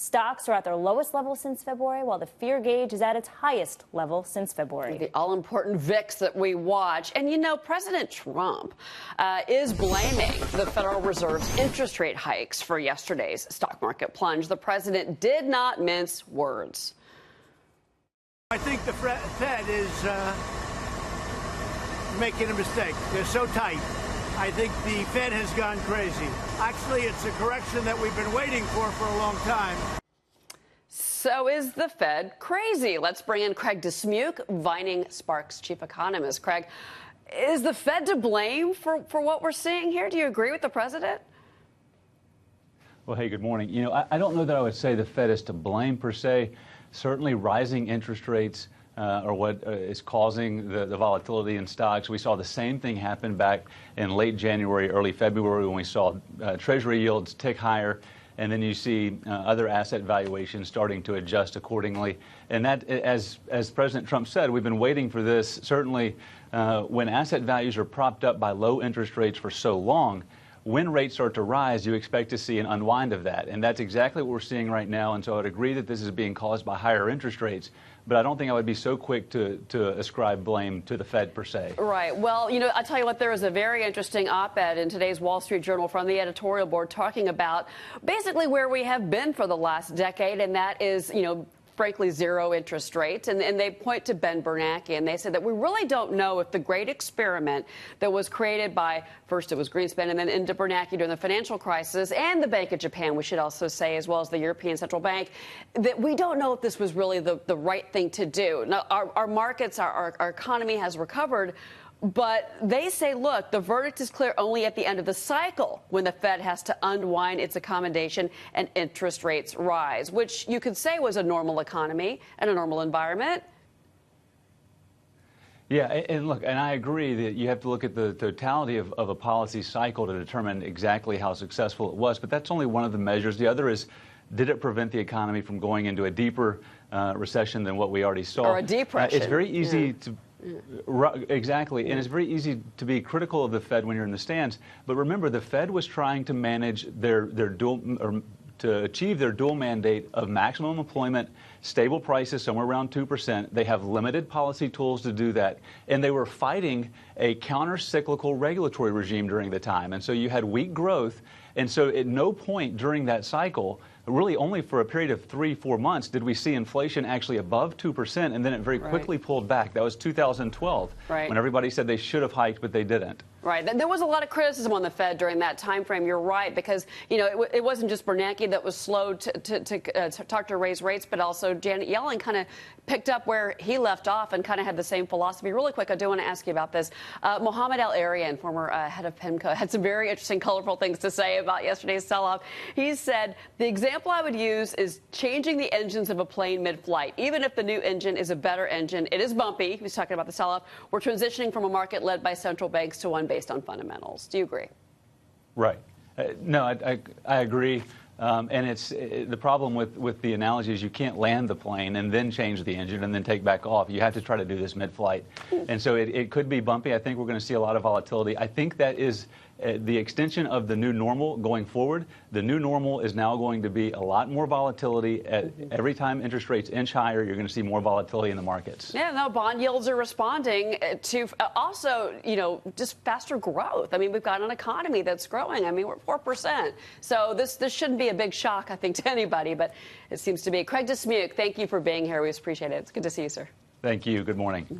Stocks are at their lowest level since February, while the fear gauge is at its highest level since February. The all-important VIX that we watch. And, you know, President Trump is blaming the Federal Reserve's interest rate hikes for yesterday's stock market plunge. The president did not mince words. I think the Fed is making a mistake. They're so tight. I think the Fed has gone crazy. Actually, it's a correction that we've been waiting for a long time. So is the Fed crazy? Let's bring in Craig Dismuke, Vinning Sparks chief economist. Craig, is the Fed to blame for what we're seeing here? Do you agree with the president? Well, hey, good morning. You know, I don't know that I would say the Fed is to blame per se. Certainly rising interest rates are what is causing the volatility in stocks. We saw the same thing happen back in late January, early February when we saw Treasury yields tick higher. And then you see other asset valuations starting to adjust accordingly. And that, as President Trump said, we've been waiting for this. Certainly, when asset values are propped up by low interest rates for so long, when rates start to rise, you expect to see an unwind of that. And that's exactly what we're seeing right now. And so I would agree that this is being caused by higher interest rates. But I don't think I would be so quick to ascribe blame to the Fed per se. Right. Well, you know, I'll tell you what, there is a very interesting op-ed in today's Wall Street Journal from the editorial board talking about basically where we have been for the last decade. And that is, you know, frankly, zero interest rates. And they point to Ben Bernanke, and they said that we really don't know if the great experiment that was created by, first it was Greenspan and then into Bernanke during the financial crisis and the Bank of Japan, we should also say, as well as the European Central Bank, that we don't know if this was really the right thing to do. Now, our markets, our economy has recovered. But they say, look, the verdict is clear only at the end of the cycle when the Fed has to unwind its accommodation and interest rates rise, which you could say was a normal economy and a normal environment. Yeah, and look, and I agree that you have to look at the totality of a policy cycle to determine exactly how successful it was. But that's only one of the measures. The other is, did it prevent the economy from going into a deeper recession than what we already saw? Or a depression. It's very easy to... Exactly. And it's very easy to be critical of the Fed when you're in the stands. But remember, the Fed was trying to manage their dual, or to achieve their dual mandate of maximum employment, stable prices somewhere around 2%. They have limited policy tools to do that. And they were fighting a counter-cyclical regulatory regime during the time. And so you had weak growth. And so at no point during that cycle, really only for a period of 3-4 months, did we see inflation actually above 2%, and then it very quickly pulled back. That was 2012, when everybody said they should have hiked, but they didn't. Right. There was a lot of criticism on the Fed during that time frame. You're right, because, you know, it wasn't just Bernanke that was slow to talk to raise rates, but also Janet Yellen kind of picked up where he left off and kind of had the same philosophy. Really quick, I do want to ask you about this. Mohamed El-Arian, former head of PIMCO, had some very interesting, colorful things to say about yesterday's sell-off. He said, the example I would use is changing the engines of a plane mid-flight. Even if the new engine is a better engine, it is bumpy. He was talking about the sell-off. We're transitioning from a market led by central banks to one based on fundamentals. Do you agree? Right. No, I agree. And it's the problem with the analogy is you can't land the plane and then change the engine and then take back off. You have to try to do this mid-flight. And so it could be bumpy. I think we're going to see a lot of volatility. I think that is the extension of the new normal going forward. The new normal is now going to be a lot more volatility. Every time interest rates inch higher, you're going to see more volatility in the markets. Yeah, no, bond yields are responding to also, you know, just faster growth. I mean, we've got an economy that's growing. I mean, we're 4%. So this shouldn't be a big shock, I think, to anybody, but it seems to be. Craig Dismuke, thank you for being here. We appreciate it. It's good to see you, sir. Thank you. Good morning.